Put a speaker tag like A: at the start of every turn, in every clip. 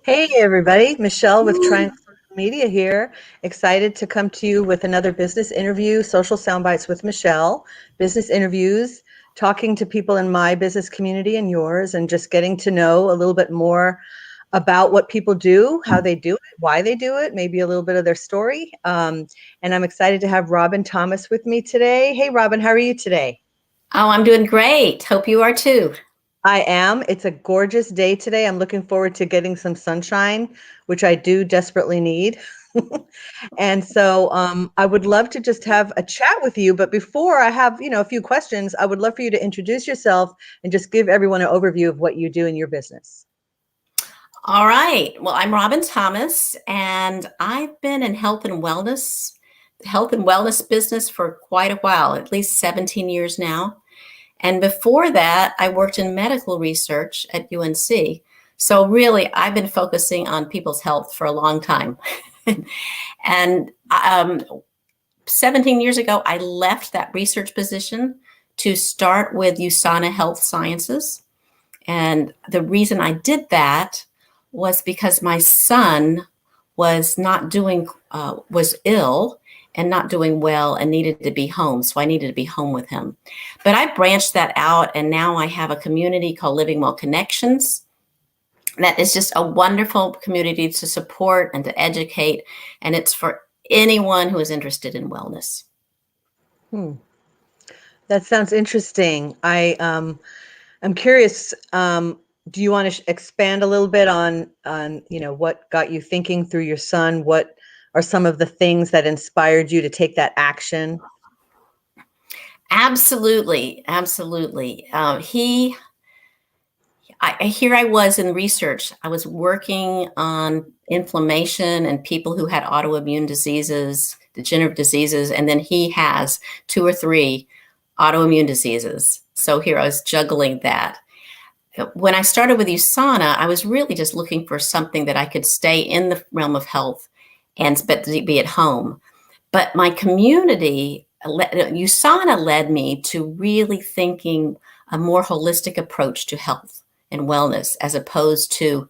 A: Hey everybody, Michelle with Triangle Social Media here. Excited to come to you with another business interview, Social Soundbites with Michelle. Business interviews, talking to people in my business community and yours, and just getting to know a little bit more about what people do, how they do it, why they do it, maybe a little bit of their story. And I'm excited to have Robin Thomas with me today. Hey Robin, how are you today?
B: Oh, I'm doing great. Hope you are too.
A: I am. It's a gorgeous day today. I'm looking forward to getting some sunshine, which I do desperately need. And so I would love to just have a chat with you. But before I have, a few questions, I would love for you to introduce yourself and just give everyone an overview of what you do in your business.
B: All right. Well, I'm Robin Thomas, and I've been in health and wellness business for quite a while, at least 17 years now. And before that, I worked in medical research at UNC. So really, I've been focusing on people's health for a long time. And 17 years ago, I left that research position to start with USANA Health Sciences. And the reason I did that was because my son was ill and not doing well and needed to be home. So I needed to be home with him. But I branched that out, and now I have a community called Living Well Connections. That is just a wonderful community to support and to educate. And it's for anyone who is interested in wellness.
A: Hmm. That sounds interesting. I'm curious. Do you want to expand a little bit on what got you thinking through your son? What are some of the things that inspired you to take that action?
B: Absolutely, absolutely. Here I was in research. I was working on inflammation and people who had autoimmune diseases, degenerative diseases, and then he has two or three autoimmune diseases. So here I was juggling that. When I started with USANA, I was really just looking for something that I could stay in the realm of health and but be at home. But my community, USANA led me to really thinking a more holistic approach to health and wellness, as opposed to,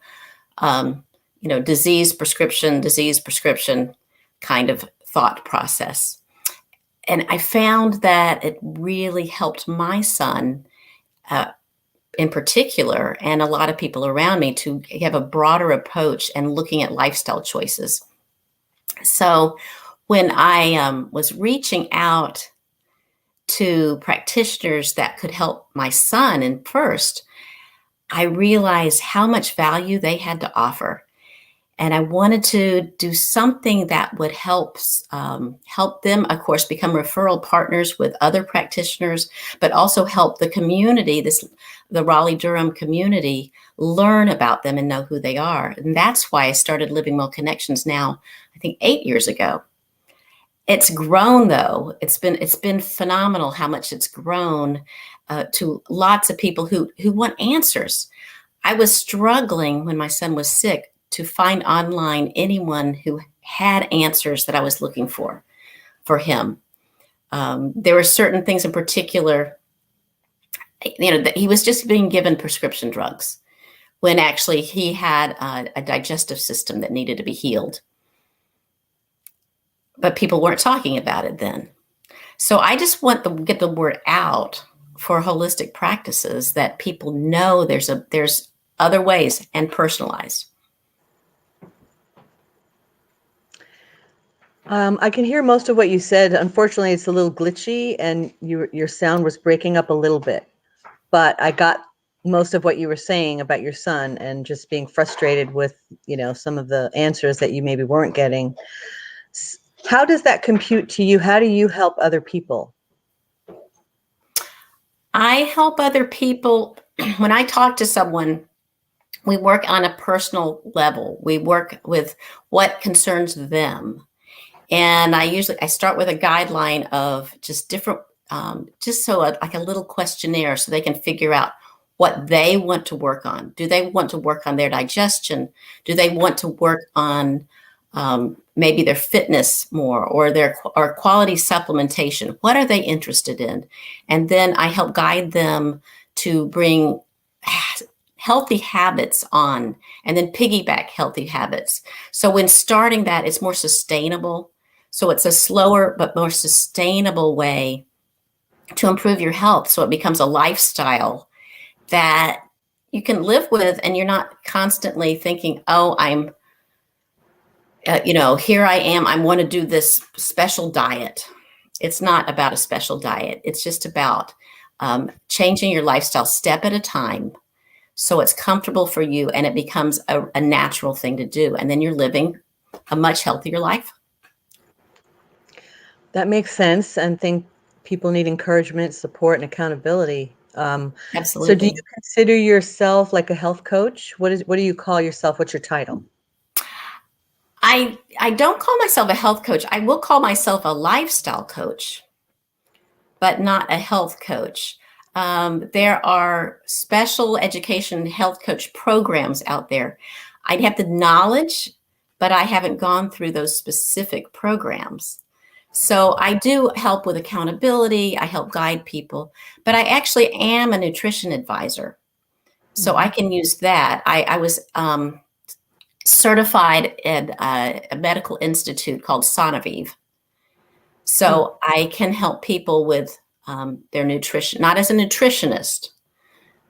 B: disease prescription kind of thought process. And I found that it really helped my son, uh, in particular, and a lot of people around me to have a broader approach and looking at lifestyle choices. So when I was reaching out to practitioners that could help my son, and first, I realized how much value they had to offer. And I wanted to do something that would help them, of course, become referral partners with other practitioners, but also help the community, the Raleigh-Durham community, learn about them and know who they are. And that's why I started Living Well Connections now, I think 8 years ago. It's grown though. It's been phenomenal how much it's grown, to lots of people who want answers. I was struggling when my son was sick to find online anyone who had answers that I was looking for him. There were certain things in particular, that he was just being given prescription drugs when actually he had a digestive system that needed to be healed. But people weren't talking about it then. So I just want to get the word out for holistic practices, that people know there's other ways, and personalized.
A: I can hear most of what you said. Unfortunately, it's a little glitchy and your sound was breaking up a little bit. But I got most of what you were saying about your son and just being frustrated with, some of the answers that you maybe weren't getting. How does that compute to you? How do you help other people?
B: I help other people when I talk to someone. We work on a personal level. We work with what concerns them. And I start with a guideline of just different, like a little questionnaire, so they can figure out what they want to work on. Do they want to work on their digestion? Do they want to work on maybe their fitness more, or quality supplementation? What are they interested in? And then I help guide them to bring healthy habits on and then piggyback healthy habits. So when starting that, it's more sustainable. So it's a slower but more sustainable way to improve your health. So it becomes a lifestyle that you can live with, and you're not constantly thinking, oh, I'm, here I am. I want to do this special diet. It's not about a special diet. It's just about changing your lifestyle step at a time so it's comfortable for you and it becomes a natural thing to do. And then you're living a much healthier life.
A: That makes sense. And think people need encouragement, support, and accountability.
B: Absolutely.
A: So do you consider yourself like a health coach? What do you call yourself? What's your title?
B: I don't call myself a health coach. I will call myself a lifestyle coach, but not a health coach. There are special education health coach programs out there. I have the knowledge, but I haven't gone through those specific programs. So I do help with accountability. I help guide people, but I actually am a nutrition advisor. So I can use that. I was certified at a medical institute called USANA. So I can help people with their nutrition, not as a nutritionist,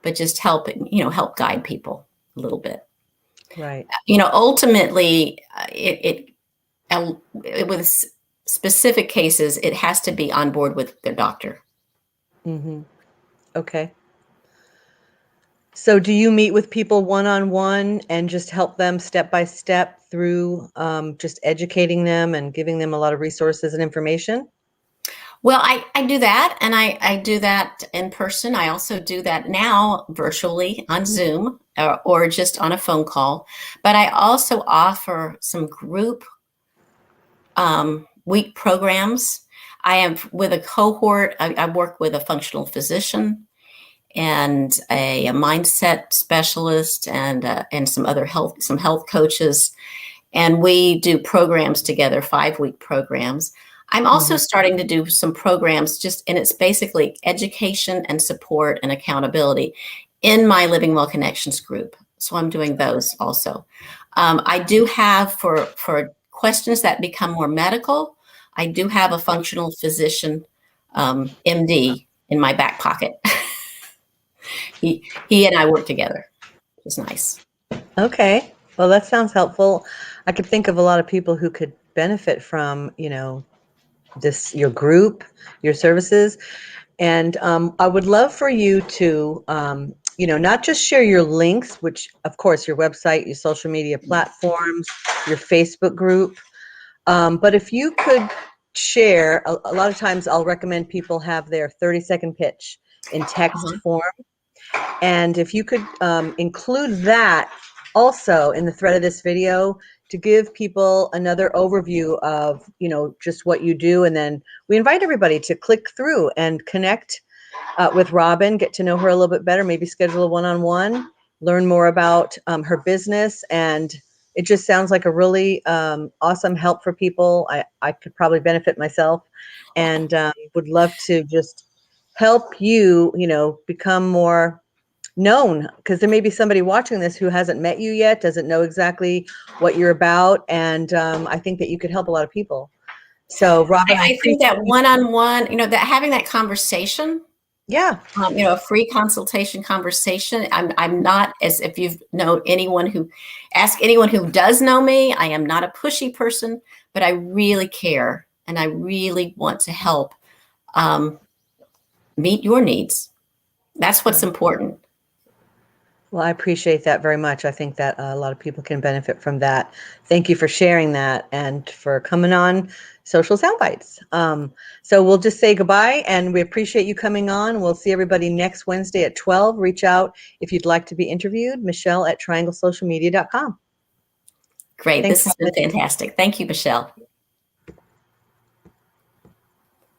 B: but just help guide people a little bit.
A: Right.
B: Ultimately, with specific cases, it has to be on board with their doctor.
A: Mm-hmm. Okay. So do you meet with people one-on-one and just help them step by step through just educating them and giving them a lot of resources and information?
B: Well, I do that, and I do that in person. I also do that now virtually on Zoom or just on a phone call. But I also offer some group week programs. I am with a cohort. I work with a functional physician and a mindset specialist and some other health coaches. And we do programs together, 5-week programs. I'm also starting to do some programs and it's basically education and support and accountability in my Living Well Connections group. So I'm doing those also. I do have for questions that become more medical, I do have a functional physician, MD, in my back pocket. He and I work together. It's nice.
A: Okay. Well, that sounds helpful. I could think of a lot of people who could benefit from, your group, your services. And I would love for you to, not just share your links, which of course your website, your social media platforms, your Facebook group, but if you could share, a lot of times I'll recommend people have their 30-second pitch in text form. And if you could include that also in the thread of this video to give people another overview of, just what you do. And then we invite everybody to click through and connect with Robin, get to know her a little bit better, maybe schedule a one-on-one, learn more about her business. And it just sounds like a really awesome help for people. I could probably benefit myself and would love to just help you, become more known, because there may be somebody watching this who hasn't met you yet, doesn't know exactly what you're about. And I think that you could help a lot of people. So Robin,
B: I think that one-on-one, that having that conversation, a free consultation conversation. I'm not, as if you've known anyone who does know me, I am not a pushy person, but I really care and I really want to help meet your needs. That's what's important.
A: Well, I appreciate that very much. I think that a lot of people can benefit from that. Thank you for sharing that and for coming on Social Soundbites. So we'll just say goodbye, and we appreciate you coming on. We'll see everybody next Wednesday at 12. Reach out if you'd like to be interviewed. Michelle at trianglesocialmedia.com.
B: Great.
A: Thanks,
B: this has been fantastic. Thank you, Michelle.